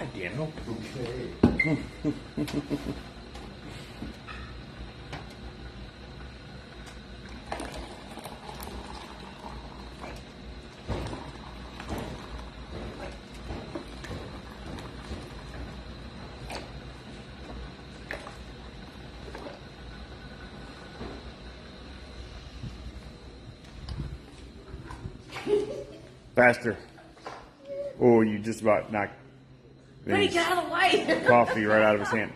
Hi, Daniel. Okay. Faster. Oh, you just about knocked Vinnie, get out of the way! coffee right out of his hand.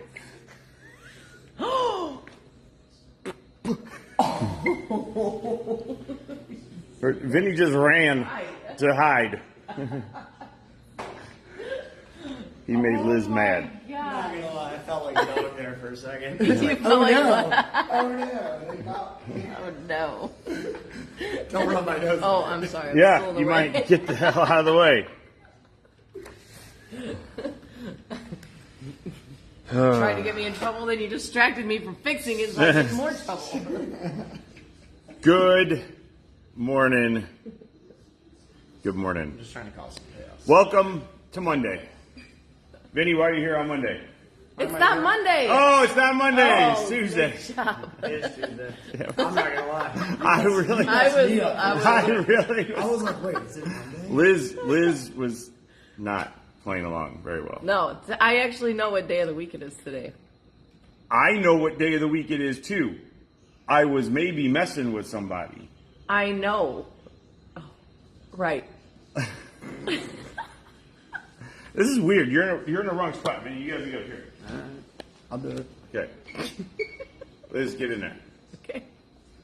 Vinny just ran to hide. He made Liz mad. God. I'm not gonna lie, I felt like going there for a second. You felt like what? Oh no, they got me. Oh no. Don't rub my nose. Oh, I'm sorry. I'm Yeah, still in the you way. might get the hell out of the way. Tried to get me in trouble, then you distracted me from fixing it, so I get more trouble. Good morning. Good I'm morning. just trying to cause some chaos. Welcome to Monday. Vinny, why are you here on Monday? It's not Monday. Oh, it's not Monday. Oh, It's Tuesday. good job. It's Tuesday. I'm not gonna lie. I really, I was really. I was like, wait, is it Monday? Liz was not playing along very well. No, I actually know what day of the week it is today. I know what day of the week it is too. I was maybe messing with somebody. I know. Oh, right. This is weird. You're in the wrong spot, man. You gotta go here. I'll do it. Okay. Liz, get in there. Okay.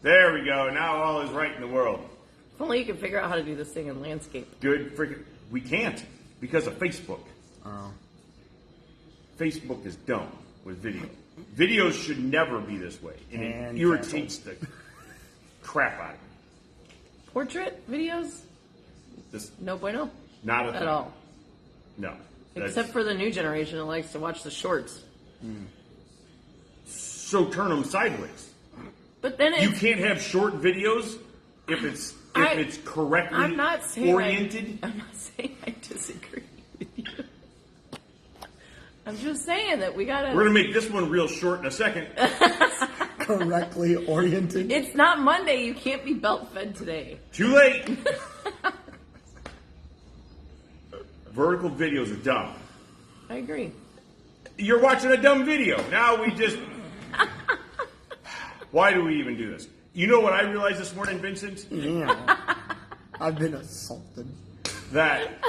There we go. Now all is right in the world. If only you could figure out how to do this thing in landscape. Good freaking. We can't because of Facebook. Oh. Facebook is dumb with video. Videos should never be this way, and And it irritates the crap out of me. Portrait videos? This No bueno. not a At thing. all. No. That's- Except for the new generation that likes to watch the shorts. so turn them sideways. But then You it's... can't have short videos if it's correctly I'm not saying oriented. I'm not saying I disagree with you. I'm just saying that we gotta... We're gonna make this one real short in a second. Correctly oriented. It's not Monday. You can't be belt fed today. Too late. Vertical videos are dumb. I agree. You're watching a dumb video. Now we just. Why do we even do this? You know what I realized this morning, Vincent? Yeah. I've been assaulted. That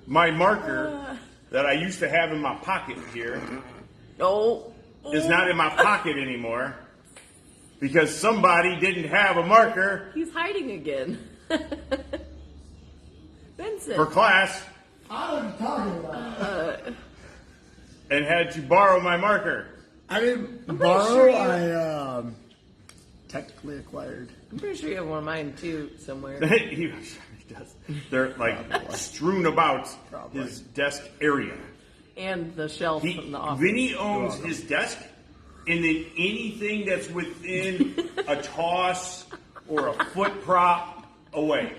my marker that I used to have in my pocket here Oh. is not in my pocket anymore because somebody didn't have a marker He's hiding again. Vincent. for class I was talking about. and had to borrow my marker. I didn't pretty borrow. sure you- I technically acquired. I'm pretty sure you have one of mine too somewhere. he does. They're like strewn about Probably. his desk area. And the shelf from the office. Vinny owns his desk, and then anything that's within a toss or a foot prop away.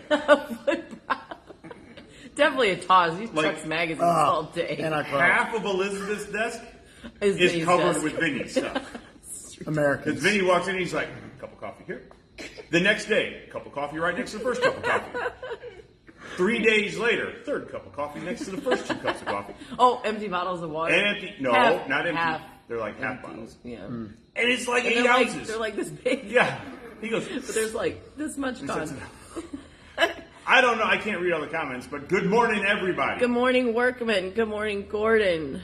Definitely a toss. He Like, checks magazines all day. And I Half of Elizabeth's desk Is is Vinny's covered desk. with Vinny's stuff. Americans. Because Vinny walks in, he's like, cup of coffee here. The next day, cup of coffee right next to the first cup of coffee. 3 days later, third cup of coffee next to the first 2 cups of coffee. Oh, empty bottles of water. And empty. No, Half- not empty. half They're like half bottles. Yeah. And it's like And 8 they're ounces. like, they're like this big. Yeah. He goes, But there's like this much gone. I don't know. I can't read all the comments, but good morning, everybody. Good morning, Workman. Good morning, Gordon.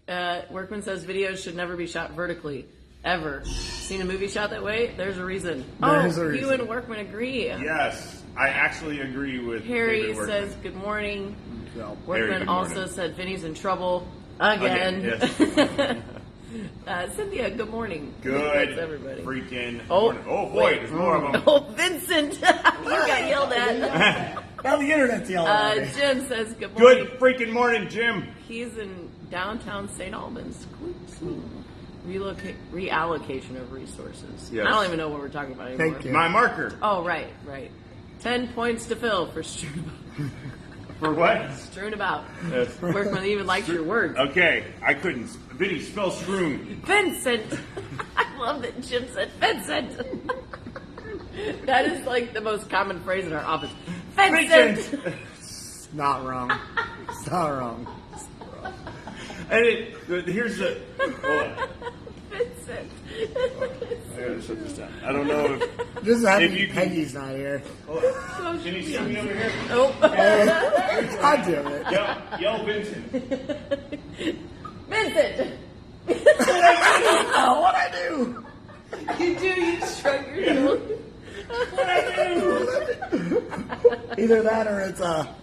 Workman says videos should never be shot vertically. Ever. Seen a movie shot that way? There's a reason. There's a You reason. and Workman agree. Yes, I actually agree with Harry David Workman. says good morning. So, Workman good also morning. said Vinny's in trouble again. Yes. Cynthia, good morning. Good That's everybody. freaking Oh, morning. Oh boy, wait. there's more of them. Oh, Vincent, you got yelled at. now the internet's yelling at me. Jim says good morning. Good freaking morning, Jim. He's in downtown St. Albans. Reallocation of resources. Yes. I don't even know what we're talking about anymore. Thank you. My marker. Oh, right. 10 points to fill for Struba. For what? Strewn about. Uh, Workman even likes your words. Okay, I couldn't. Vinnie, spell strewn. Vincent. I love that Jim said Vincent. That is like the most common phrase in our office. Vincent. It's not wrong. It's not wrong. And here's the. Hold on. Vincent. I gotta shut this down. I don't know if. Just happy If you can- Peggy's not here. Hold on. Can you see me over here? Oh. God damn it. Yell Vincent. Vincent. Oh, what'd I do? You do. You shrug your shoulders. Either that or it's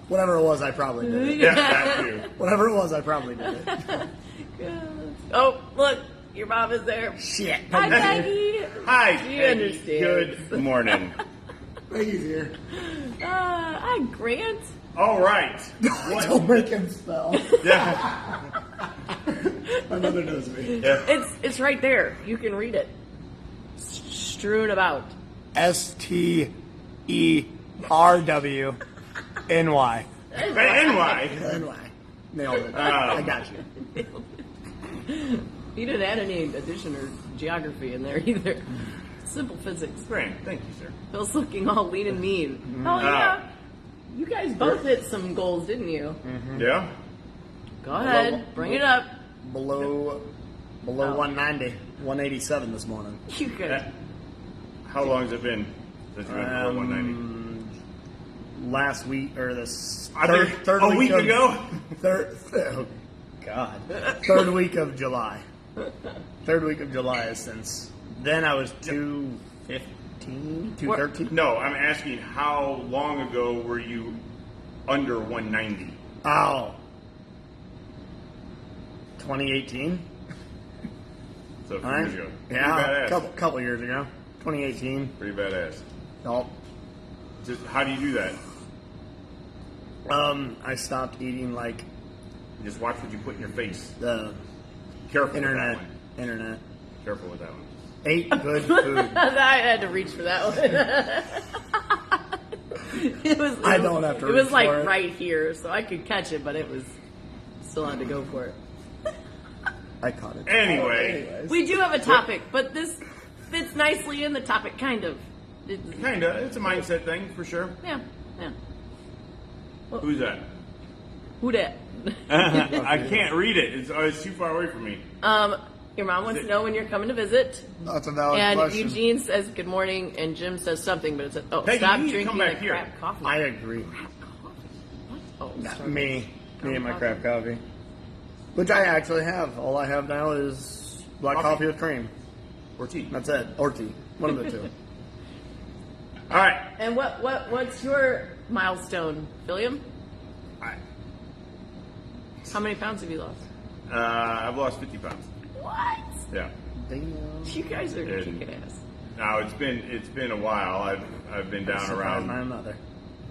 whatever it was, I probably did it. Yeah, that too. Whatever it was, I probably did it. Oh, look. Your mom is there. Shit. Hi, Peggy. Hi, She Peggy. understands. Good morning. Peggy's here. Hi, Grant. All right. Don't make him spell. Yeah. My mother knows me. Yeah. It's right there. You can read it. Strewn about. STERWNY. NY. NY. Nailed it. I got you. You didn't add any addition or geography in there either. Simple physics. Grant, thank you, sir. Bill's looking all lean and mean. Oh, yeah. You guys both hit some goals, didn't you? Yeah. Go ahead. Bring it up. Below 190. 187 this morning. You could. How long has it been since you went below 190? Last week or this I third, think third a week week of, ago. Oh God. Third week of July. Third week of July since then I was 215, 213. No, I'm asking how long ago were you under 190? Oh. 2018. So a few All right. years ago. Pretty Yeah, badass. couple years ago. 2018. Pretty badass. Nope. Just how do you do that? I stopped eating like Just watch what you put in your face. the Careful internet. with that one. Internet. Careful with that one. Ate good food. I had to reach for that one. I don't have to It was reach like for it. right here, so I could catch it, but it was still had to go for it. I caught it. Anyway, Anyways. We do have a topic, but this fits nicely in the topic, kind of. kinda. It's a mindset thing for sure. Yeah. Who's that? Who dat? I can't read it. It's too far away from me. Your mom wants to know when you're coming to visit. That's a valid And question. Eugene says good morning, and Jim says something, but it's Peggy, stop you need to drinking come back the here. crap coffee. I agree. Crap coffee. What? Oh, Not sorry. me and my crap coffee. Which I actually have. All I have now is black coffee with cream. Or tea. That's it. Or tea. One of the two. All right. And what's your milestone, William? How many pounds have you lost? I've lost 50 pounds. What? Yeah. Damn. You guys are And- kicking ass. Now it's been a while. I've been down Surprised my around mother.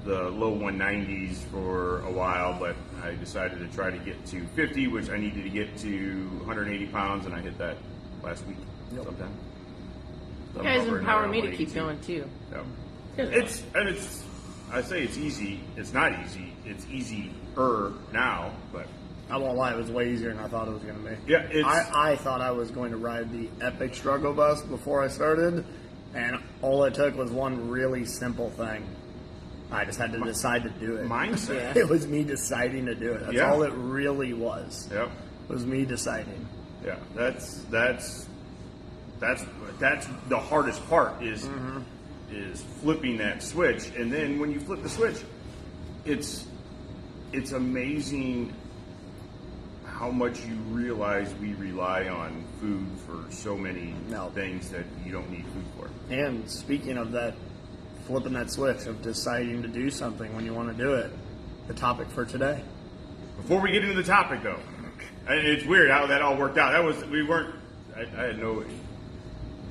the low 190s for a while, but I decided to try to get to 50, which I needed to get to 180 pounds, and I hit that last week sometime. So You I'm guys hovering empower around me to keep 182. going too. So, Good. I say it's easy. It's not easy. It's easier now, but I won't lie, it was way easier than I thought it was going to be. yeah, it's I thought I was going to ride the epic struggle bus before I started, and all it took was one really simple thing. I just had to decide to do it. mindset. It was me deciding to do it. That's Yeah. all it really was. Yep. It was me deciding. Yeah. That's the hardest part is flipping that switch, and then when you flip the switch, it's amazing how much you realize we rely on food for so many things that you don't need food for. And speaking of that, flipping that switch of deciding to do something when you want to do it, the topic for today. Before we get into the topic, though, and it's weird how that all worked out. I had no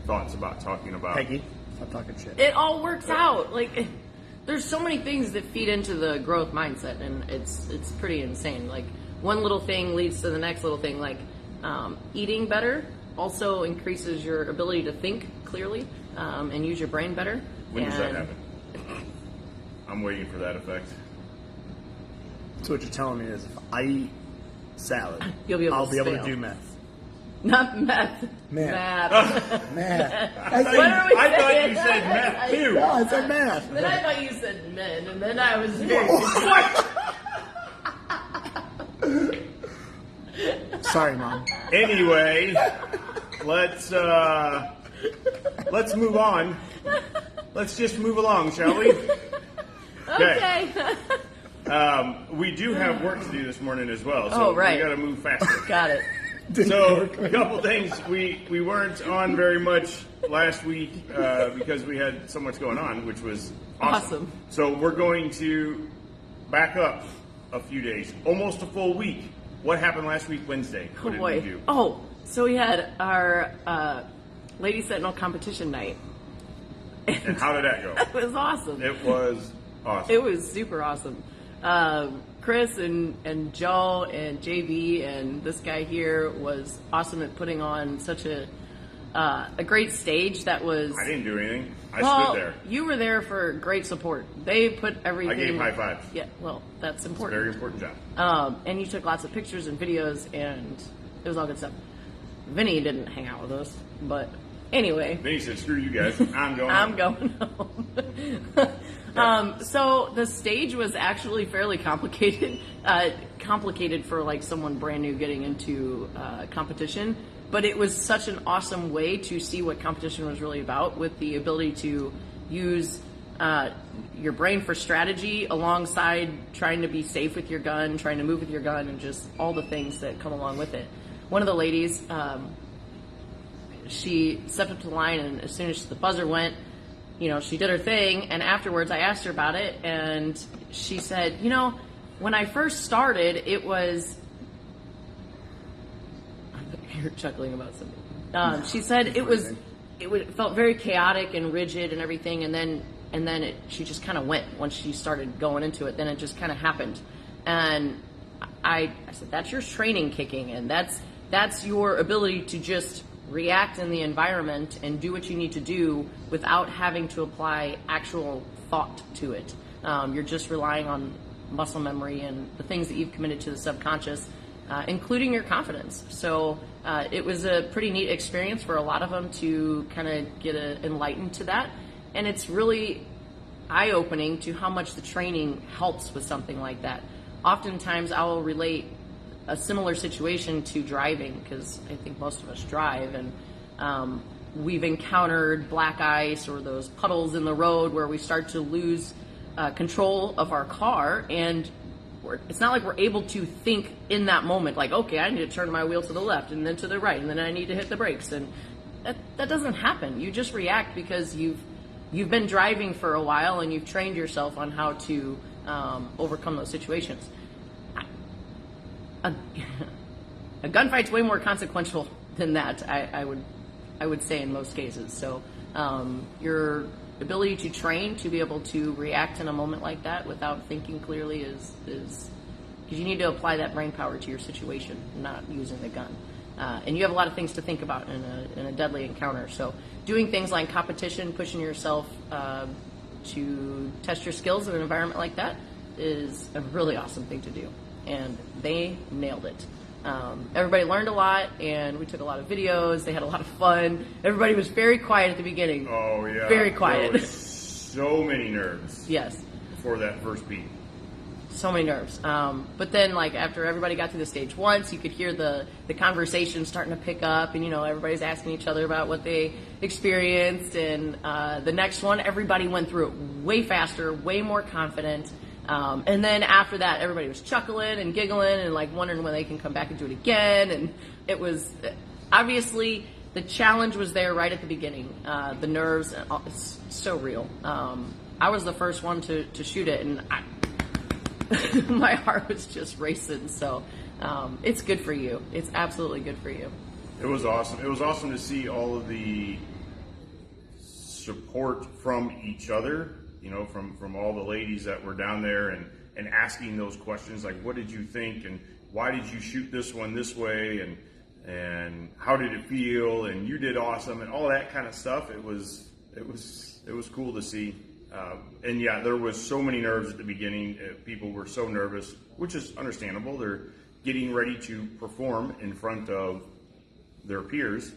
thoughts about talking about. Peggy, stop talking shit. It all works out. Like, there's so many things that feed into the growth mindset, and it's pretty insane. Like, one little thing leads to the next little thing. Like, eating better also increases your ability to think clearly and use your brain better. When does that happen? I'm waiting for that effect. So what you're telling me is if I eat salad, You'll be able I'll to be able to fail. do meth. Not meth. Math. Math. Math. What are we I thought saying? you said meth too. No, I said math. Then I thought you said men, and then I was very Sorry, Mom. Anyway, let's move on. Let's just move along, shall we? okay. We do have work to do this morning as well, so Oh, right. we got to move faster. Got it. So, a couple things. We weren't on very much last week because we had so much going on, which was awesome. So, we're going to back up a few days, almost a full week. What happened last week, Wednesday? What did we do? Oh, so we had our Lady Sentinel competition night. And how did that go? It was awesome. It was awesome. It was super awesome. Chris and Joe and JB and this guy here was awesome at putting on such a great stage that was... I didn't do anything. I well, stood there. You were there for great support. They put everything... I gave high fives. Yeah, well, that's It's a important. very important job. And you took lots of pictures and videos, and it was all good stuff. Vinnie didn't hang out with us, but anyway. Then he said, screw you guys. I'm going I'm home. going home. So the stage was actually fairly complicated. Complicated for like someone brand new getting into competition. But it was such an awesome way to see what competition was really about, with the ability to use your brain for strategy alongside trying to be safe with your gun, trying to move with your gun, and just all the things that come along with it. One of the ladies, she stepped up to the line, and as soon as the buzzer went, she did her thing, and afterwards I asked her about it, and she said, when I first started, it was... You're chuckling about something. She said it felt very chaotic and rigid and everything, and then she just kind of went once she started going into it. Then it just kind of happened, and I said, that's your training kicking in. That's your ability to just react in the environment and do what you need to do without having to apply actual thought to it. You're just relying on muscle memory and the things that you've committed to the subconscious, including your confidence. So it was a pretty neat experience for a lot of them to kind of get enlightened to that. And it's really eye-opening to how much the training helps with something like that. Oftentimes I will relate a similar situation to driving, because I think most of us drive, and we've encountered black ice or those puddles in the road where we start to lose control of our car, and it's not like we're able to think in that moment, like, okay, I need to turn my wheel to the left and then to the right, and then I need to hit the brakes, and that doesn't happen. You just react because you've been driving for a while and you've trained yourself on how to overcome those situations. A gunfight's way more consequential than that, I would say, in most cases. So your ability to train to be able to react in a moment like that without thinking clearly is because you need to apply that brain power to your situation, not using the gun. And you have a lot of things to think about in a deadly encounter. So doing things like competition, pushing yourself to test your skills in an environment like that is a really awesome thing to do. And they nailed it. Everybody learned a lot, and we took a lot of videos. They had a lot of fun. Everybody was very quiet at the beginning. Oh, yeah. Very quiet. There was so many nerves. Yes. Before that first beat. So many nerves. But then, like, after everybody got through the stage once, you could hear the conversation starting to pick up, and, everybody's asking each other about what they experienced. And the next one, everybody went through it way faster, way more confident. And then after that, everybody was chuckling and giggling and like wondering when they can come back and do it again. And it was obviously the challenge was there right at the beginning. The nerves, it's so real. I was the first one to shoot it, and my heart was just racing. So it's good for you. It's absolutely good for you. It was awesome. It was awesome to see all of the support from each other. From all the ladies that were down there and asking those questions, like, what did you think, and why did you shoot this one this way, and how did it feel, and you did awesome, and all that kind of stuff. It was cool to see. And yeah, there was so many nerves at the beginning. People were so nervous, which is understandable. They're getting ready to perform in front of their peers,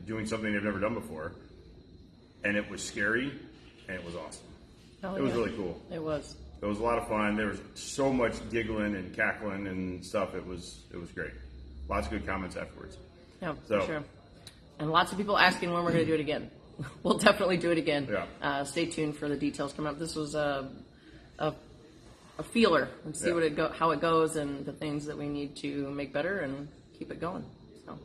doing something they've never done before. And it was scary, and it was awesome. Oh, it was really cool. It was. It was a lot of fun. There was so much giggling and cackling and stuff. It was great. Lots of good comments afterwards. Yeah, So- for sure. And lots of people asking when we're going to do it again. We'll definitely do it again. Yeah. Stay tuned for the details coming up. This was a feeler and see how it goes and the things that we need to make better and keep it going. So,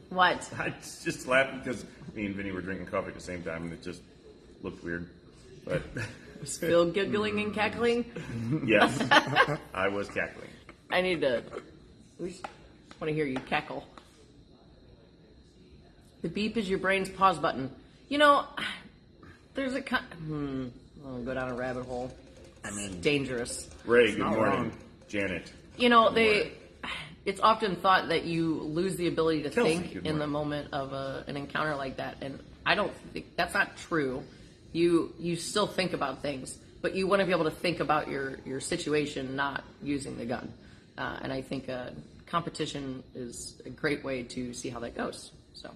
what? I just laughed because me and Vinnie were drinking coffee at the same time, and it just looked weird. But Still giggling and cackling. yes, I was cackling. I need to. We want to hear you cackle. The beep is your brain's pause button. You know, there's a. I'll go down a rabbit hole. I mean, Dangerous. Ray, good not morning. wrong. Janet. You know, Good it's often thought that you lose the ability to Kelsey, think good in the morning. moment of an encounter like that, and I don't think that's not true. You still think about things, but you want to be able to think about your situation, not using the gun. And I think competition is a great way to see how that goes. So,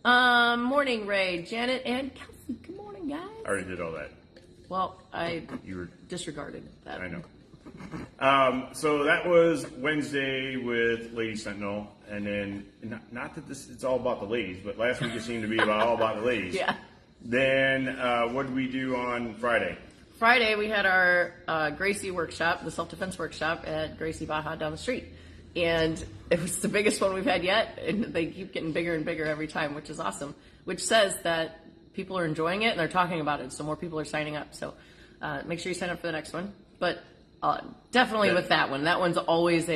morning, Ray, Janet, and Kelsey. Good morning, guys. I already did all that. Well, I You were. disregarded that. I know. So that was Wednesday with Lady Sentinel, and then not that it's all about the ladies, but last week it seemed to be all about the ladies. Yeah. Then what did we do on Friday? Friday, we had our Gracie workshop, the self-defense workshop at Gracie Baja down the street. And it was the biggest one we've had yet, and they keep getting bigger and bigger every time, which is awesome, which says that people are enjoying it and they're talking about it, so more people are signing up. So make sure you sign up for the next one. But definitely with that one. That one's always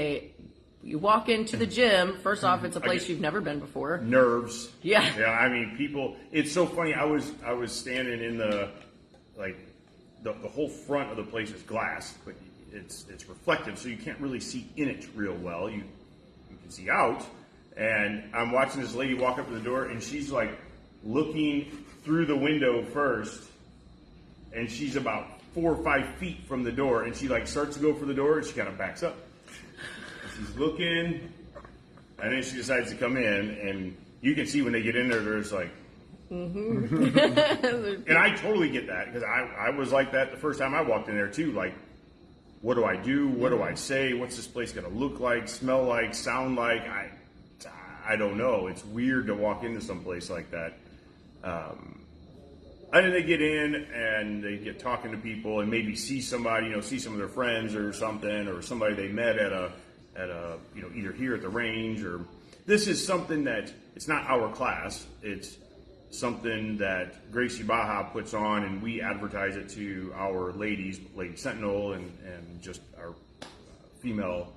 you walk into the gym, first off, it's a place you've never been before. Nerves. Yeah. Yeah, I mean, people, it's so funny. I was standing in the whole front of the place is glass, but it's reflective, so you can't really see in it real well. You can see out, and I'm watching this lady walk up to the door, and she's like looking through the window first, and she's about 4 or 5 feet from the door, and she like starts to go for the door, and she kind of backs up. And she's looking, and then she decides to come in, and you can see when they get in there, there's like. And I totally get that, because I was like that the first time I walked in there too. Like, what do I do? What do I say? What's this place going to look like, smell like, sound like? I don't know. It's weird to walk into some place like that. And then they get in and they get talking to people and maybe see somebody, see some of their friends or something, or somebody they met at a either here at the range, or this is something that it's not our class. It's something that Gracie Baja puts on, and we advertise it to our ladies, Lady Sentinel, and just our female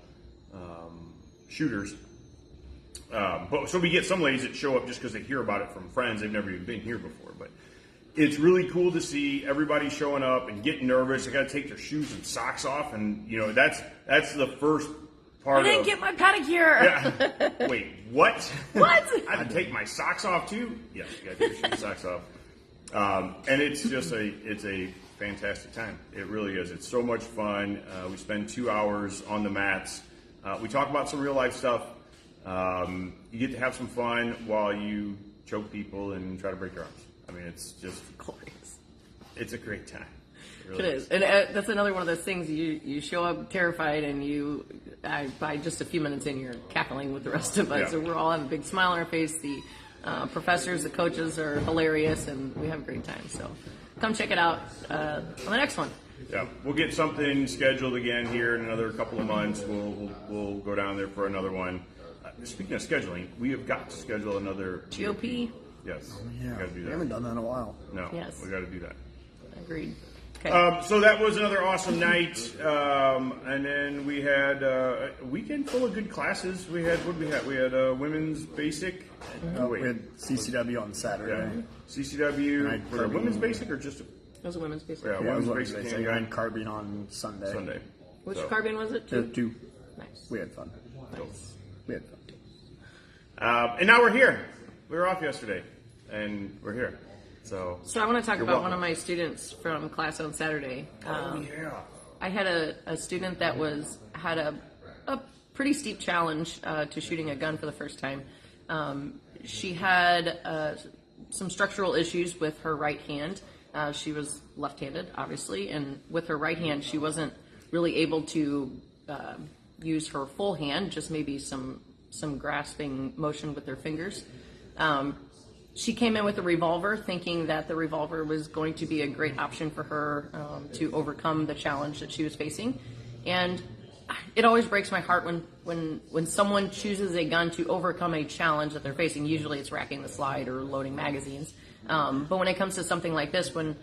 shooters. So we get some ladies that show up just because they hear about it from friends. They've never even been here before, but it's really cool to see everybody showing up and getting nervous. They got to take their shoes and socks off, and that's the first part. I didn't get my pedicure. Yeah. Wait, what? What? I had to take my socks off too? Yes, you got to take your shoes and socks off. And it's just a fantastic time. It really is. It's so much fun. We spend 2 hours on the mats. We talk about some real life stuff. You get to have some fun while you choke people and try to break their arms. I mean, it's just Glorious. It's a great time. It is. And that's another one of those things, you show up terrified, and by just a few minutes in, you're cackling with the rest of us. Yeah. So we're all have a big smile on our face. The professors, the coaches are hilarious, and we have a great time. So come check it out on the next one. Yeah, we'll get something scheduled again here in another couple of months. We'll go down there for another one. Speaking of scheduling, we have got to schedule another GOP. Yes, Yeah, we got to do we that. haven't done that in a while. No, Yes. we got to do that. Agreed. Okay. So that was another awesome night, and then we had a weekend full of good classes. We had what did we have? We had women's basic. We had CCW on Saturday. Yeah. CCW And for the women's basic or just It was a women's basic. yeah, Yeah, it was women's Wednesday, basic so handgun and carbine on Sunday. Sunday. Which So, carbine was it? Two. Nice. We had fun. Nice. We had fun. And now we're here. we were off yesterday, and we're here. So I want to talk you're about welcome. one of my students from class on Saturday. Yeah. I had a student that had a pretty steep challenge to shooting a gun for the first time. She had some structural issues with her right hand. She was left-handed, obviously, and with her right hand, she wasn't really able to use her full hand, just maybe some grasping motion with her fingers. She came in with a revolver, thinking that the revolver was going to be a great option for her to overcome the challenge that she was facing. And it always breaks my heart when someone chooses a gun to overcome a challenge that they're facing. Usually it's racking the slide or loading magazines. But when it comes to something like this, when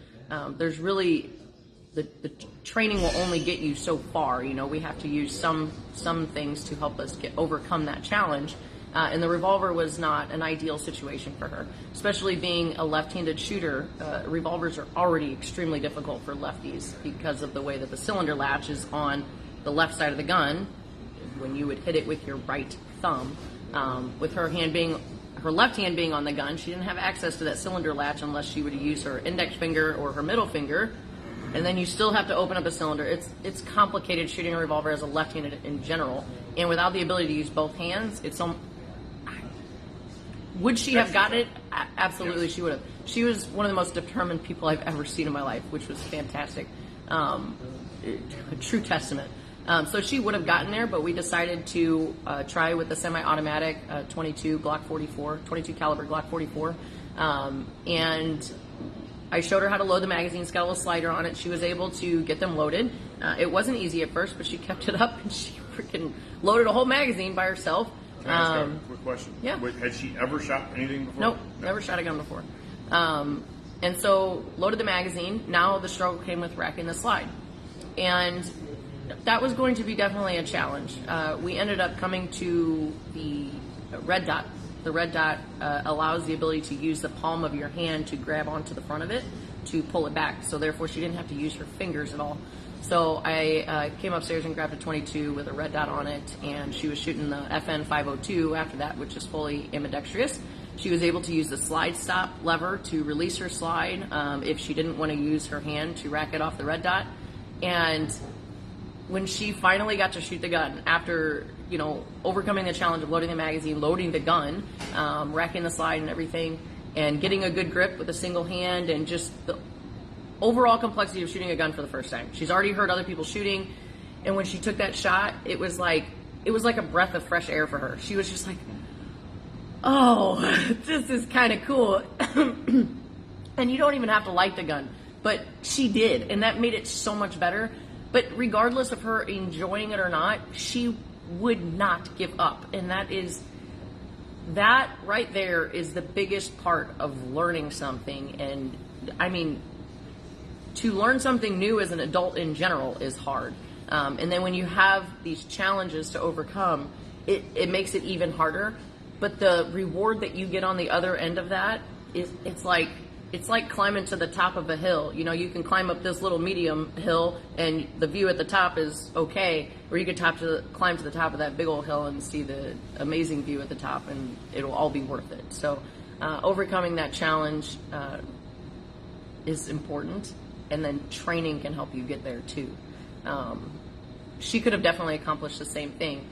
there's really the training will only get you so far. You know, we have to use some things to help us overcome that challenge. And the revolver was not an ideal situation for her, especially being a left-handed shooter. Revolvers are already extremely difficult for lefties because of the way that the cylinder latch is on the left side of the gun when you would hit it with your right thumb. With her left hand being on the gun, she didn't have access to that cylinder latch unless she would use her index finger or her middle finger. And then you still have to open up a cylinder. It's complicated shooting a revolver as a left-handed in general. And without the ability to use both hands, would she have gotten it? Absolutely, she would have. She was one of the most determined people I've ever seen in my life, which was fantastic. A true testament. So she would have gotten there, but we decided to try with the semi-automatic 22 caliber Glock 44. And I showed her how to load the magazines, got a little slider on it. She was able to get them loaded. It wasn't easy at first, but she kept it up, and she freaking loaded a whole magazine by herself. Can I ask a quick question? Yeah. Had she ever shot anything before? Nope, never shot a gun before. And so loaded the magazine. Now the struggle came with racking the slide. And that was going to be definitely a challenge. We ended up coming to the red dot. The red dot allows the ability to use the palm of your hand to grab onto the front of it to pull it back. So therefore she didn't have to use her fingers at all. So I came upstairs and grabbed a 22 with a red dot on it, and she was shooting the FN 502 after that, which is fully ambidextrous. She was able to use the slide stop lever to release her slide if she didn't want to use her hand to rack it off the red dot. And when she finally got to shoot the gun, after overcoming the challenge of loading the magazine, loading the gun, racking the slide and everything, and getting a good grip with a single hand, and just the overall complexity of shooting a gun for the first time. She's already heard other people shooting, and when she took that shot, it was like a breath of fresh air for her. She was just like, oh, this is kind of cool. And you don't even have to like the gun, but she did, and that made it so much better. But regardless of her enjoying it or not, she would not give up, and that right there is the biggest part of learning something. And I mean, to learn something new as an adult in general is hard. And then when you have these challenges to overcome, it makes it even harder. But the reward that you get on the other end of that it's like climbing to the top of a hill. You can climb up this little medium hill and the view at the top is okay, or you could climb to the top of that big old hill and see the amazing view at the top, and it'll all be worth it. So overcoming that challenge is important. And then training can help you get there too. She could have definitely accomplished the same thing.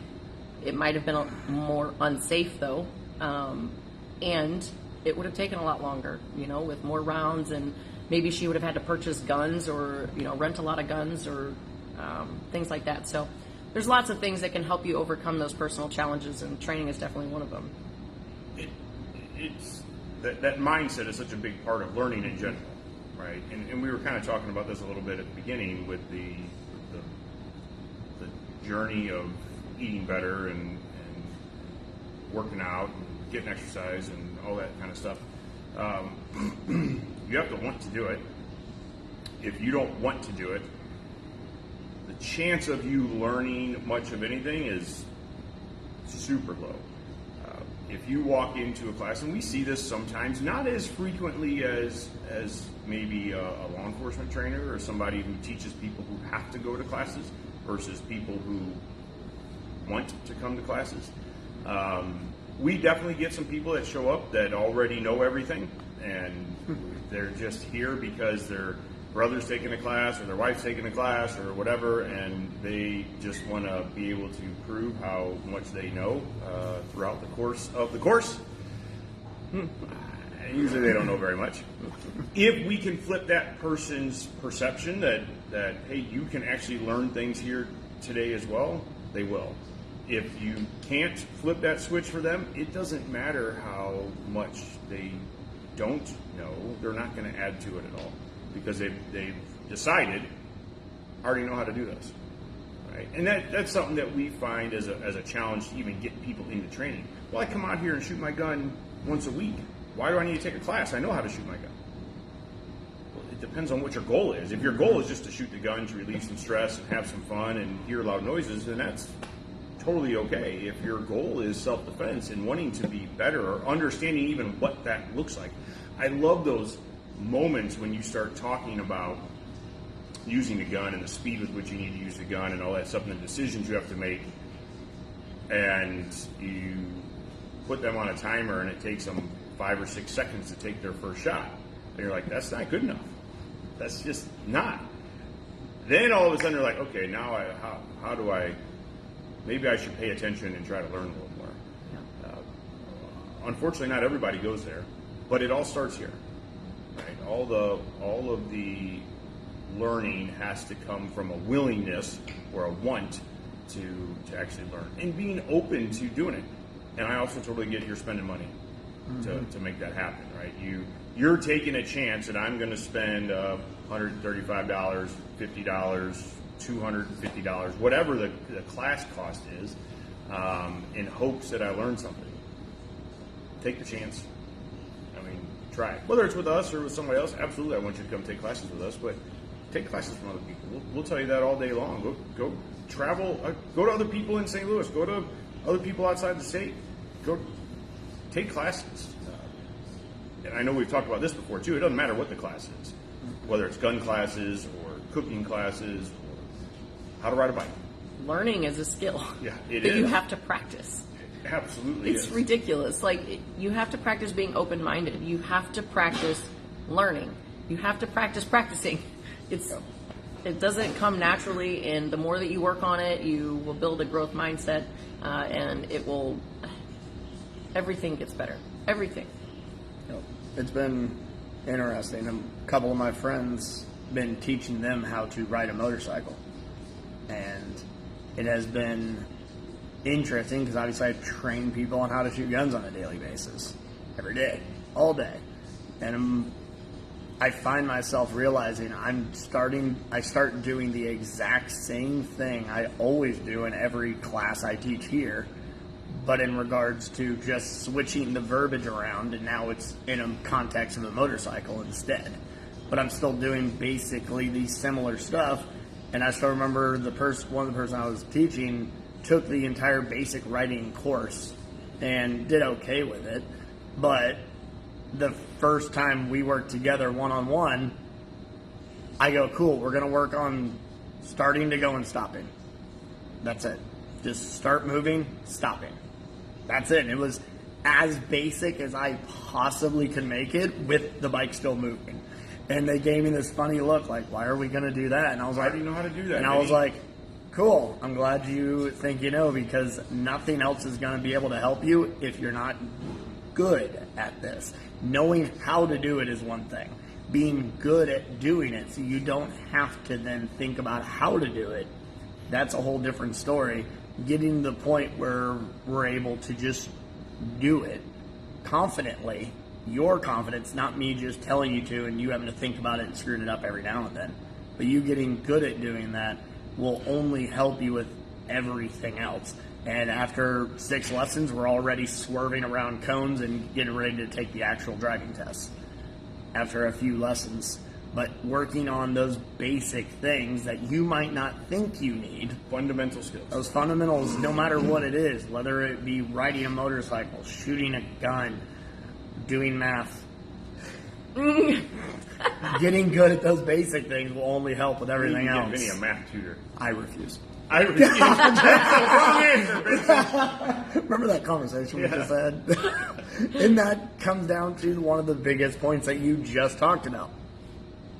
It might have been more unsafe though, and it would have taken a lot longer, with more rounds, and maybe she would have had to purchase guns or, rent a lot of guns or things like that. So there's lots of things that can help you overcome those personal challenges, and training is definitely one of them. It's that mindset is such a big part of learning in general. Right, and we were kind of talking about this a little bit at the beginning with the journey of eating better and working out and getting exercise and all that kind of stuff. You have to want to do it. If you don't want to do it, the chance of you learning much of anything is super low. If you walk into a class, and we see this sometimes, not as frequently as maybe a law enforcement trainer or somebody who teaches people who have to go to classes versus people who want to come to classes. we definitely get some people that show up that already know everything, and they're just here because their brother's taking a class or their wife's taking a class or whatever, and they just want to be able to prove how much they know throughout the course of the course. Usually they don't know very much. If we can flip that person's perception that hey, you can actually learn things here today as well, they will. If you can't flip that switch for them, it doesn't matter how much they don't know, they're not going to add to it at all, because they've decided, I already know how to do this. Right? And that's something that we find as a challenge to even get people into training. Well, I come out here and shoot my gun once a week. Why do I need to take a class? I know how to shoot my gun. Well, it depends on what your goal is. If your goal is just to shoot the gun, to relieve some stress and have some fun and hear loud noises, then that's totally okay. If your goal is self-defense and wanting to be better or understanding even what that looks like. I love those moments when you start talking about using the gun and the speed with which you need to use the gun and all that stuff and the decisions you have to make, and you put them on a timer and it takes them 5 or 6 seconds to take their first shot. And you're like, that's not good enough. That's just not. Then all of a sudden you're like, okay, now how do I, maybe I should pay attention and try to learn a little more. Unfortunately, not everybody goes there, but it all starts here. Right? All of the learning has to come from a willingness or a want to actually learn and being open to doing it. And I also totally get you're spending money to make that happen, right? You're taking a chance that I'm going to spend $135, $50, $250, whatever the class cost is, in hopes that I learn something. Take the chance. I mean, try it. Whether it's with us or with somebody else, absolutely I want you to come take classes with us, but take classes from other people. We'll tell you that all day long. Go travel, go to other people in St. Louis, go to other people outside the state. Go take classes. And I know we've talked about this before too. It doesn't matter what the class is, whether it's gun classes or cooking classes or how to ride a bike. Learning is a skill. Yeah, it that is. you have to practice. Absolutely, it's ridiculous. Like, you have to practice being open-minded. You have to practice learning. You have to practice practicing. It doesn't come naturally, and the more that you work on it, you will build a growth mindset, and everything gets better. Everything. It's been interesting. A couple of my friends been teaching them how to ride a motorcycle, and it has been interesting because obviously I train people on how to shoot guns on a daily basis, every day, all day, and I find myself realizing I start doing the exact same thing I always do in every class I teach here, but in regards to just switching the verbiage around, and now it's in a context of a motorcycle instead. But I'm still doing basically the similar stuff, and I still remember one of the person I was teaching took the entire basic riding course and did okay with it, but the first time we worked together one-on-one, I go, cool, we're going to work on starting to go and stopping. That's it. Just start moving, stopping. That's it. It was as basic as I possibly could make it with the bike still moving. And they gave me this funny look, like, why are we going to do that? And I was like, how do you know how to do that? And I was like, cool, I'm glad you think you know, because nothing else is going to be able to help you if you're not good at this. Knowing how to do it is one thing. Being good at doing it so you don't have to then think about how to do it, that's a whole different story. Getting to the point where we're able to just do it confidently, your confidence, not me just telling you to and you having to think about it and screwing it up every now and then. But you getting good at doing that will only help you with everything else. And after 6 lessons, we're already swerving around cones and getting ready to take the actual driving test after a few lessons. But working on those basic things that you might not think you need. Fundamental skills. Those fundamentals, no matter what it is, whether it be riding a motorcycle, shooting a gun, doing math. Getting good at those basic things will only help with everything else. Vinnie a math tutor. I refuse. I refuse. That's the wrong answer, Vincent. Remember that conversation we just had? And that comes down to one of the biggest points that you just talked about.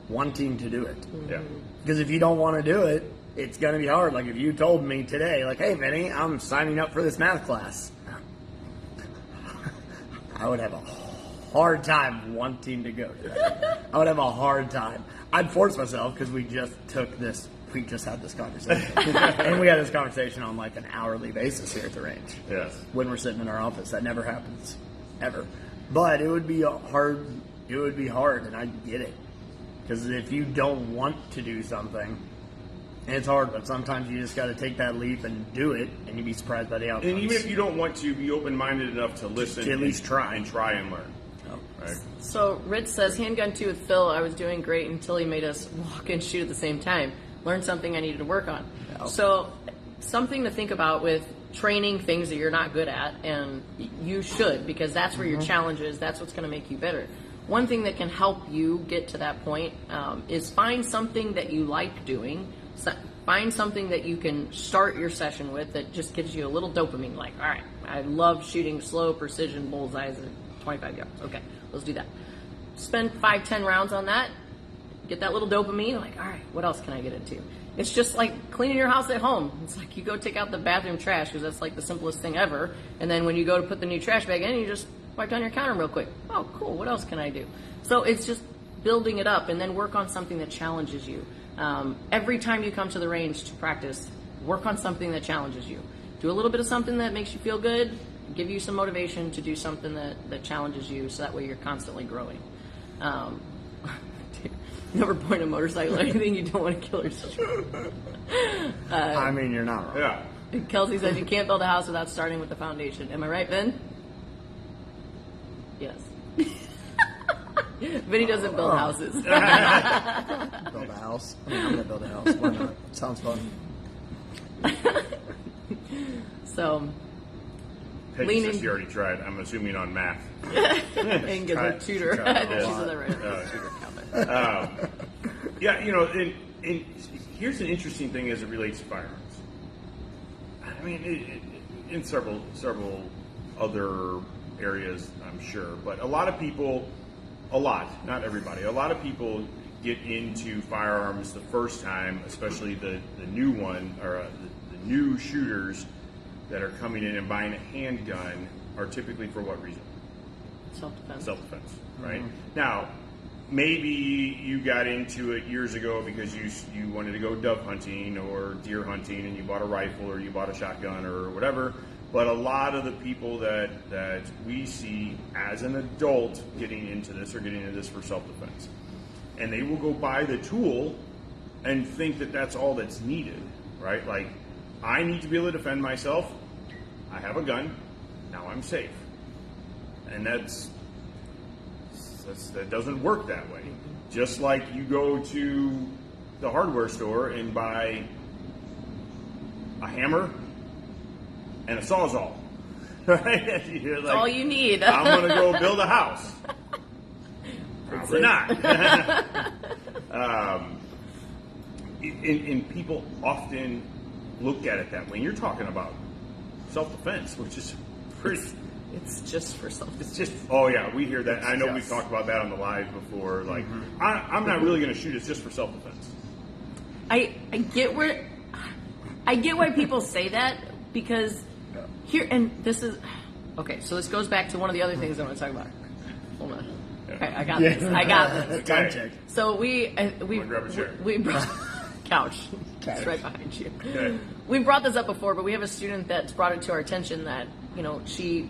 Wanting to do it. Yeah. Because if you don't want to do it, it's going to be hard. Like if you told me today, like, hey, Vinnie, I'm signing up for this math class. I would have a hard time wanting to go to that. I would have a hard time. I'd force myself because we just had this conversation. And we had this conversation on like an hourly basis here at the range. Yes. When we're sitting in our office. That never happens. Ever. But it would be hard, and I get it. Because if you don't want to do something, and it's hard, but sometimes you just got to take that leap and do it, and you'd be surprised by the outcomes. And even if you don't want to, be open-minded enough to listen. To at least try. And try and learn. Oh. Right? So Rich says, handgun 2 with Phil, I was doing great until he made us walk and shoot at the same time. Learned something I needed to work on. Oh. So something to think about with training things that you're not good at, and you should, because that's where your challenge is. That's what's going to make you better. One thing that can help you get to that point is find something that you like doing. Find something that you can start your session with that just gives you a little dopamine. Like, all right, I love shooting slow precision bullseyes at 25 yards. Okay, let's do that. Spend 5-10 rounds on that. Get that little dopamine. Like, all right, what else can I get into? It's just like cleaning your house at home. It's like you go take out the bathroom trash because that's like the simplest thing ever. And then when you go to put the new trash bag in, you just wipe down your counter real quick. Oh, cool. What else can I do? So it's just building it up and then work on something that challenges you. Every time you come to the range to practice, work on something that challenges you. Do a little bit of something that makes you feel good, give you some motivation to do something that challenges you, so that way you're constantly growing. Never point a motorcycle or anything you don't want to kill yourself. I mean, you're not wrong. Yeah. Kelsey says you can't build a house without starting with the foundation. Am I right, Vin? Yes. Vinnie doesn't build houses. Build a house. I mean, I'm going to build a house. Why not? Sounds fun. So, Peggy leaning. says she already tried. I'm assuming on math. And get a tutor. Tried I a think she lot. said that right. Tutor comment. Yeah, you know, and here's an interesting thing as it relates to firearms. I mean, in several other areas, I'm sure, but a lot of people, not everybody, a lot of people get into firearms the first time, especially the new one, or the new shooters that are coming in and buying a handgun are typically for what reason? Self-defense. Self-defense, right? Now, maybe you got into it years ago because you wanted to go dove hunting or deer hunting and you bought a rifle or you bought a shotgun or whatever. But a lot of the people that we see as an adult getting into this are getting into this for self-defense. And they will go buy the tool and think that that's all that's needed, right? Like, I need to be able to defend myself. I have a gun. Now I'm safe. And that doesn't work that way. Just like you go to the hardware store and buy a hammer and a Sawzall, right? You're like, all you need. I'm going to go build a house. Probably not. And people often look at it that way. And you're talking about self-defense, which is pretty... It's just for self-defense. It's just, oh yeah, we hear that. I know Yes. we've talked about that on the live before. Like, I'm not really going to shoot. It's just for self-defense. I get why people say that, because here, and this is okay. So this goes back to one of the other things I want to talk about. Hold on. Okay, I got this. I got this. Time Okay. check. So we grab a chair. we brought couch. It's right behind you. Okay. We brought this up before, but we have a student that's brought it to our attention that, you know, she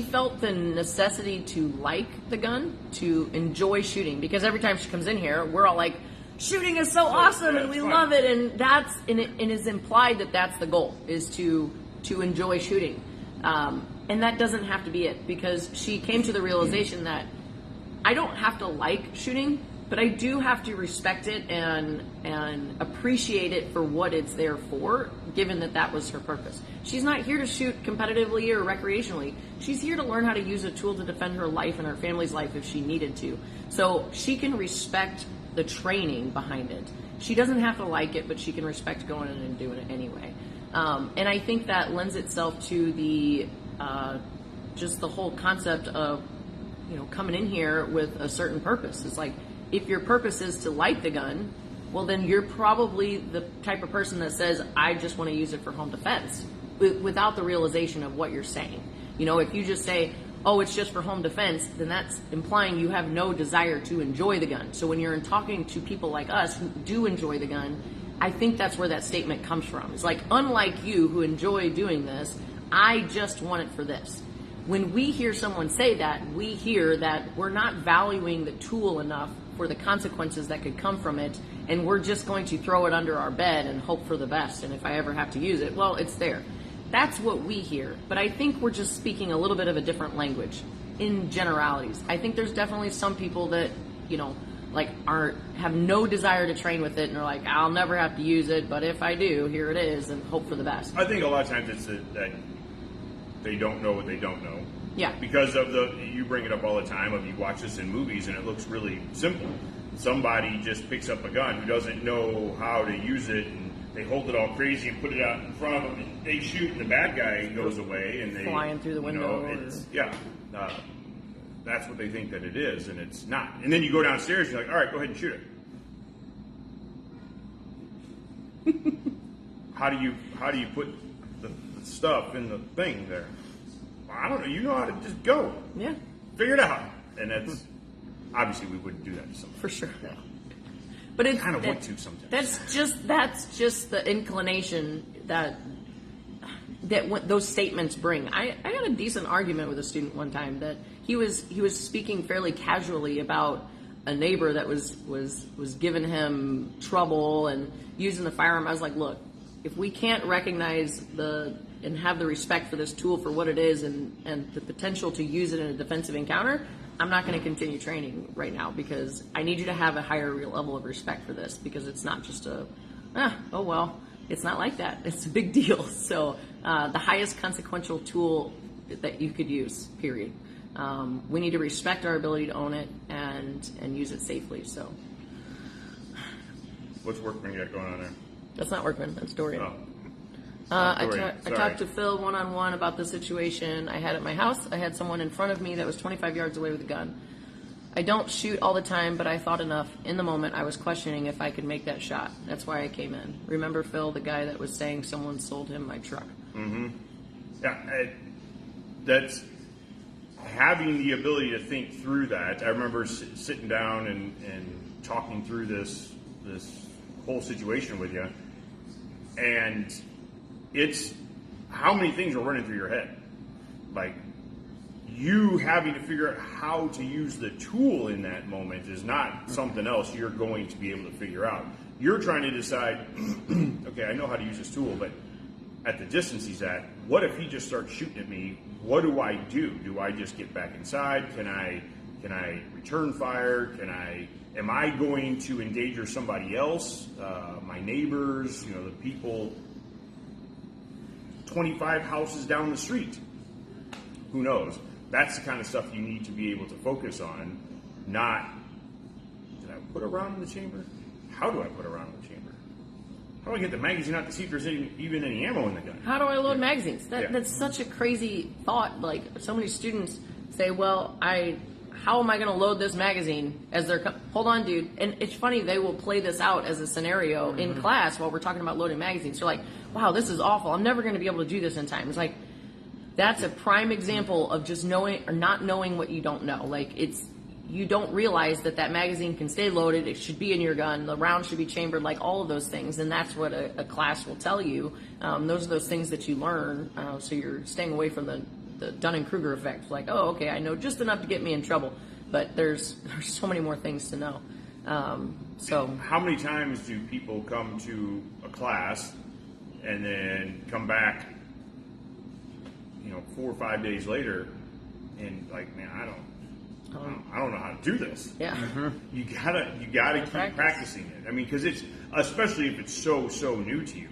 felt the necessity to like the gun, to enjoy shooting, because every time she comes in here, we're all like, shooting is so awesome yeah, and we it's fun. love it, and it is implied that that's the goal, is to enjoy shooting, and that doesn't have to be it, because she came to the realization that I don't have to like shooting, but I do have to respect it and appreciate it for what it's there for, given that was her purpose. She's not here to shoot competitively or recreationally. She's here to learn how to use a tool to defend her life and her family's life if she needed to. So she can respect the training behind it. She doesn't have to like it, but she can respect going in and doing it anyway. And I think that lends itself to the just the whole concept of, you know, coming in here with a certain purpose. It's like, if your purpose is to light the gun, well, then you're probably the type of person that says, I just want to use it for home defense, without the realization of what you're saying. You know, if you just say, oh, it's just for home defense, then that's implying you have no desire to enjoy the gun. So when you're talking to people like us who do enjoy the gun, I think that's where that statement comes from. It's like, unlike you who enjoy doing this, I just want it for this. When we hear someone say that, we hear that we're not valuing the tool enough for the consequences that could come from it, and we're just going to throw it under our bed and hope for the best, and if I ever have to use it, well, it's there. That's what we hear, but I think we're just speaking a little bit of a different language in generalities. I think there's definitely some people that, you know, like have no desire to train with it, and they're like, I'll never have to use it, but if I do, here it is, and hope for the best. I think a lot of times it's that they don't know what they don't know. Yeah. Because of you bring it up all the time, you watch this in movies and it looks really simple. Somebody just picks up a gun who doesn't know how to use it, and they hold it all crazy and put it out in front of them, and they shoot, and the bad guy goes away, and they flying through the window. That's what they think that it is, and it's not. And then you go downstairs and you're like, all right, go ahead and shoot it. How do you put the stuff in the thing there? I don't know. You know how to just go. Yeah. Figure it out. And that's obviously we wouldn't do that to somebody. For sure. Yeah. But it's kind of want to sometimes. That's just the inclination that what those statements bring. I had a decent argument with a student one time that he was speaking fairly casually about a neighbor that was giving him trouble and using the firearm. I was like, look, if we can't recognize and have the respect for this tool for what it is and the potential to use it in a defensive encounter, I'm not going to continue training right now, because I need you to have a higher level of respect for this, because it's not just oh well, it's not like that. It's a big deal. So the highest consequential tool that you could use, period. We need to respect our ability to own it and use it safely. So what's Workman got going on there? That's not Workman. That's Dorian. Oh. I talked to Phil one-on-one about the situation I had at my house. I had someone in front of me that was 25 yards away with a gun. I don't shoot all the time, but I thought enough. In the moment, I was questioning if I could make that shot. That's why I came in. Remember Phil, the guy that was saying someone sold him my truck? Mm-hmm. Yeah, that's having the ability to think through that. I remember sitting down and talking through this whole situation with you, and it's how many things are running through your head. Like, you having to figure out how to use the tool in that moment is not something else you're going to be able to figure out. You're trying to decide, okay, I know how to use this tool, but at the distance he's at, what if he just starts shooting at me? What do I do? Do I just get back inside? Can I return fire? Am I going to endanger somebody else? My neighbors, the people 25 houses down the street. Who knows? That's the kind of stuff you need to be able to focus on, not, did I put a round in the chamber? How do I put a round in the chamber? How do I get the magazine out to see if there's even any ammo in the gun? How do I load magazines? That's such a crazy thought. Like, so many students say, well, how am I going to load this magazine as they're hold on, dude. And it's funny, they will play this out as a scenario in class while we're talking about loading magazines. They're like, wow, this is awful. I'm never going to be able to do this in time. It's like, that's a prime example of just knowing or not knowing what you don't know. Like, you don't realize that magazine can stay loaded. It should be in your gun. The round should be chambered, like all of those things. And that's what a class will tell you. Those are those things that you learn. So you're staying away from the Dunning-Kruger effect. Like, oh, okay, I know just enough to get me in trouble. But there's so many more things to know. So how many times do people come to a class and then come back 4 or 5 days later and like, man, I don't know how to do this. Yeah. You gotta keep practicing it. I mean, because it's, especially if it's so new to you,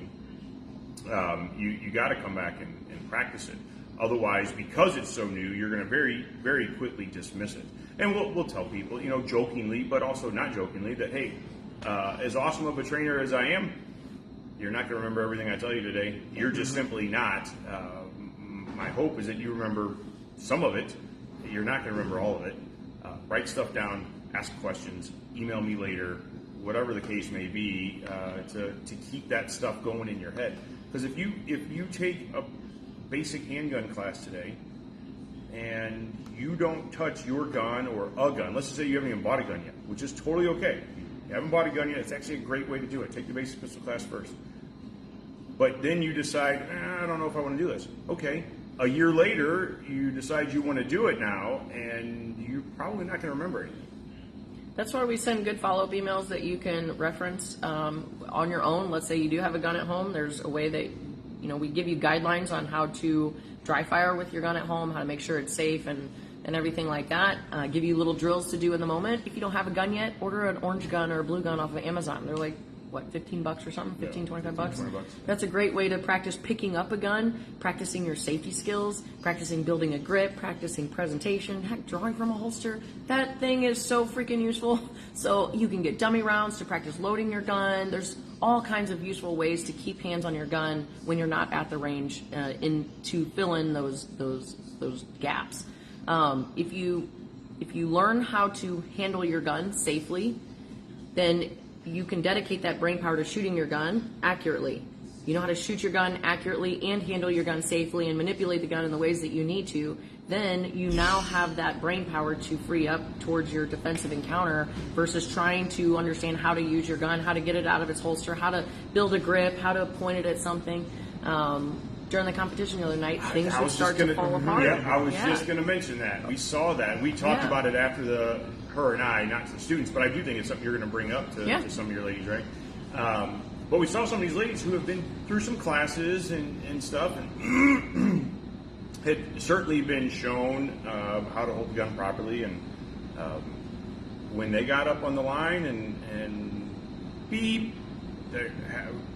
you got to come back and practice it. Otherwise, because it's so new, you're going to very, very quickly dismiss it. And we'll tell people, jokingly, but also not jokingly, that, hey, as awesome of a trainer as I am, you're not going to remember everything I tell you today. You're just simply not. My hope is that you remember some of it. You're not going to remember all of it. Write stuff down, ask questions, email me later, whatever the case may be, to keep that stuff going in your head. Because if you take a basic handgun class today and you don't touch your gun or a gun, let's just say you haven't even bought a gun yet, which is totally okay. You haven't bought a gun yet, it's actually a great way to do it. Take the basic pistol class first. But then you decide, I don't know if I want to do this. Okay. A year later, you decide you want to do it now, and you're probably not going to remember anything. That's why we send good follow-up emails that you can reference on your own. Let's say you do have a gun at home. There's a way that, we give you guidelines on how to dry fire with your gun at home, how to make sure it's safe and everything like that. Give you little drills to do in the moment. If you don't have a gun yet, order an orange gun or a blue gun off of Amazon. They're like, what, $15 or something? 15, 25 bucks? 20 bucks. That's a great way to practice picking up a gun, practicing your safety skills, practicing building a grip, practicing presentation, heck, drawing from a holster. That thing is so freaking useful. So you can get dummy rounds to practice loading your gun. There's all kinds of useful ways to keep hands on your gun when you're not at the range to fill in those gaps. If you learn how to handle your gun safely, then you can dedicate that brain power to shooting your gun accurately. You know how to shoot your gun accurately and handle your gun safely and manipulate the gun in the ways that you need to. Then you now have that brain power to free up towards your defensive encounter versus trying to understand how to use your gun, how to get it out of its holster, how to build a grip, how to point it at something. During the competition the other night, things would start to fall apart. Yeah, I was just going to mention that. We saw that. We talked about it after her and I, not to the students, but I do think it's something you're going to bring up to some of your ladies, right? But we saw some of these ladies who have been through some classes and stuff, and had certainly been shown how to hold the gun properly. And when they got up on the line and beep, their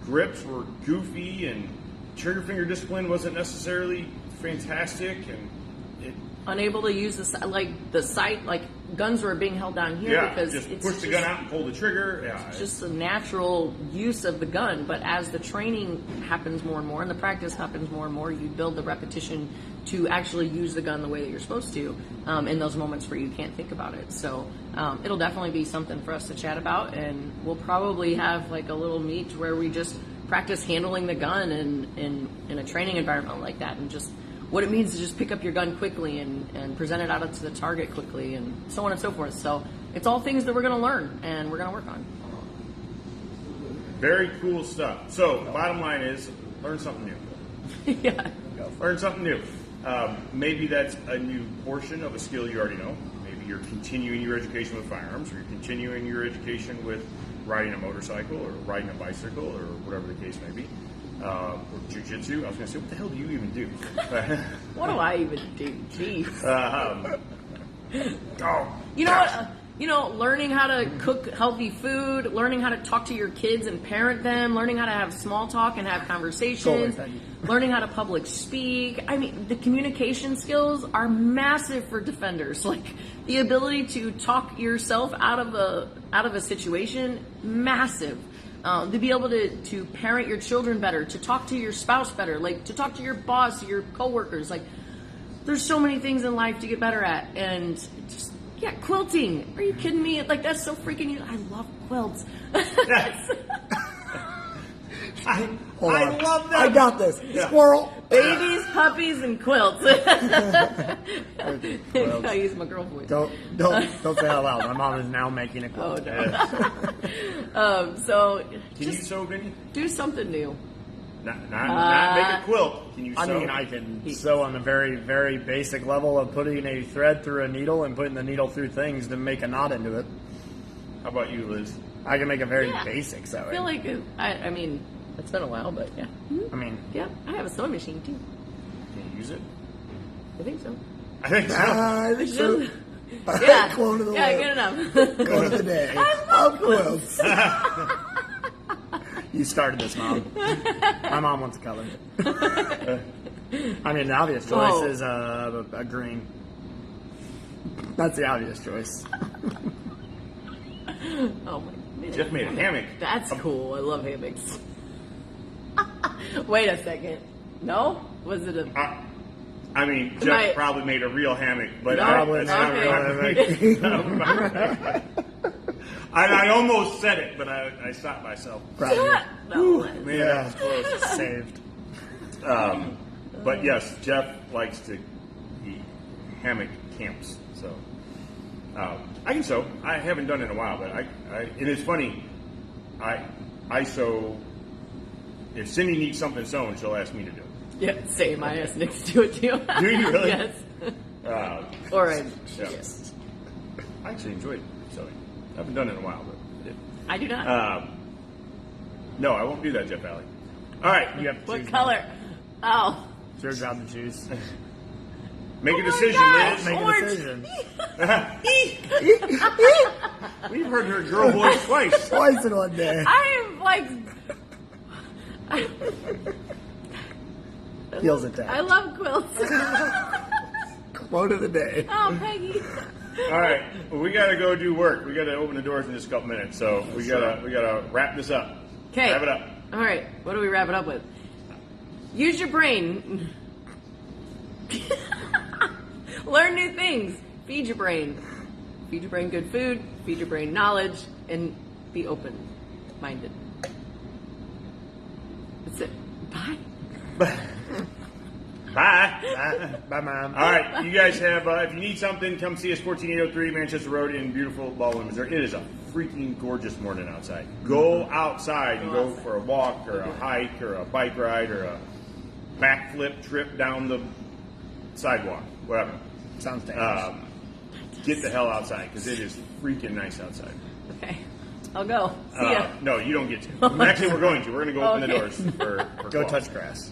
grips were goofy and trigger finger discipline wasn't necessarily fantastic, and unable to use the sight, like guns were being held down here because just it's push the gun out and pull the trigger. Yeah, it's just the natural use of the gun. But as the training happens more and more and the practice happens more and more, you build the repetition to actually use the gun the way that you're supposed to in those moments where you can't think about it. So it'll definitely be something for us to chat about, and we'll probably have like a little meet where we just practice handling the gun in a training environment like that, and just what it means to just pick up your gun quickly and present it out to the target quickly, and so on and so forth. So it's all things that we're going to learn and we're going to work on. Very cool stuff. So bottom line is, learn something new. Yeah. Learn something new. Maybe that's a new portion of a skill you already know. Maybe you're continuing your education with firearms, or you're continuing your education with riding a motorcycle or riding a bicycle or whatever the case may be. Or jiu-jitsu. I was going to say, what the hell do you even do? What do I even do? Jeez. What? Learning how to cook healthy food, learning how to talk to your kids and parent them, learning how to have small talk and have conversations, learning how to public speak. I mean, the communication skills are massive for defenders. Like the ability to talk yourself out of a situation, massive. To be able to parent your children better, to talk to your spouse better, like to talk to your boss, your coworkers. Like, there's so many things in life to get better at, and just quilting. Are you kidding me? Like, that's so freaking. I love quilts. I love that. I got this. Yeah. Squirrel. Babies, puppies, and quilts. I use my girl voice. Don't say out loud. My mom is now making a quilt. Oh, no. So can you sew, Vinnie? Do something new. Not make a quilt. Can you sew? I mean, I can sew on a very, very basic level of putting a thread through a needle and putting the needle through things to make a knot into it. How about you, Liz? I can make a very basic sewing. I feel like I mean, it's been a while, but yeah. I mean, yeah, I have a sewing machine too. Can you use it? I think so. I think so. Yeah, Quote of the yeah, day. good enough. Quote of the day. I love quilts. You started this, Mom. My mom wants color. I mean, the obvious choice Oh. is a green. That's the obvious choice. Oh my goodness. Jeff made a hammock. That's cool. I love hammocks. Wait a second. No? Was it a... I mean, Am Jeff I- probably made a real hammock, but No, Probably that's okay. not real. I almost said it, but I stopped myself. Probably. No. Man, that was close. Saved. But yes, Jeff likes to he hammock camps. So I can sew. I haven't done it in a while, but I and it's funny. I sew. If Cindy needs something sewn, she'll ask me to do it. Yeah, same. I asked Nick to do it too. Do you really? Yes. Or I... yeah. Yes. I actually enjoyed sewing. I haven't done it in a while, but I do not. no, I won't do that, Jeff Alley. All right, You have to What choose color? Oh. It's your job to choose. make a Oh my decision, gosh. Liz. Make Orange. a decision. We've heard her girl voice twice. Twice in one day. I am like... Feels attacked. I love quilts. Quote of the day. Oh, Peggy. All right, well, we got to go do work. We got to open the doors in just a couple minutes, so we gotta wrap this up. Okay. Wrap it up. All right. What do we wrap it up with? Use your brain. Learn new things. Feed your brain. Feed your brain good food. Feed your brain knowledge, and be open-minded. That's it. Bye. Bye. Bye, Mom. All right, you guys have, if you need something, come see us, 14803 Manchester Road in beautiful Baldwin, Missouri. It is a freaking gorgeous morning outside. Go outside and go for a walk or a hike or a bike ride or a backflip trip down the sidewalk, whatever. Sounds dangerous. Get the hell outside because it is freaking nice outside. Okay. I'll go. See ya. No, you don't get to. Actually, we're going to. We're going to go open the Okay. doors for Go Claw. touch grass.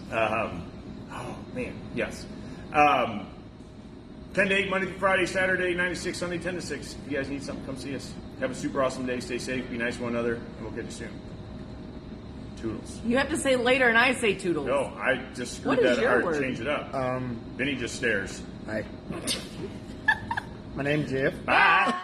Oh, man, yes. 10 to 8, Monday through Friday, Saturday, 9 to 6, Sunday, 10 to 6. If you guys need something, come see us. Have a super awesome day. Stay safe. Be nice to one another. And we'll catch you soon. Toodles. You have to say later, and I say toodles. No, I just screwed What is that your hard. word? Change it up. Vinny just stares. Hi. My name's Jeff. Bye.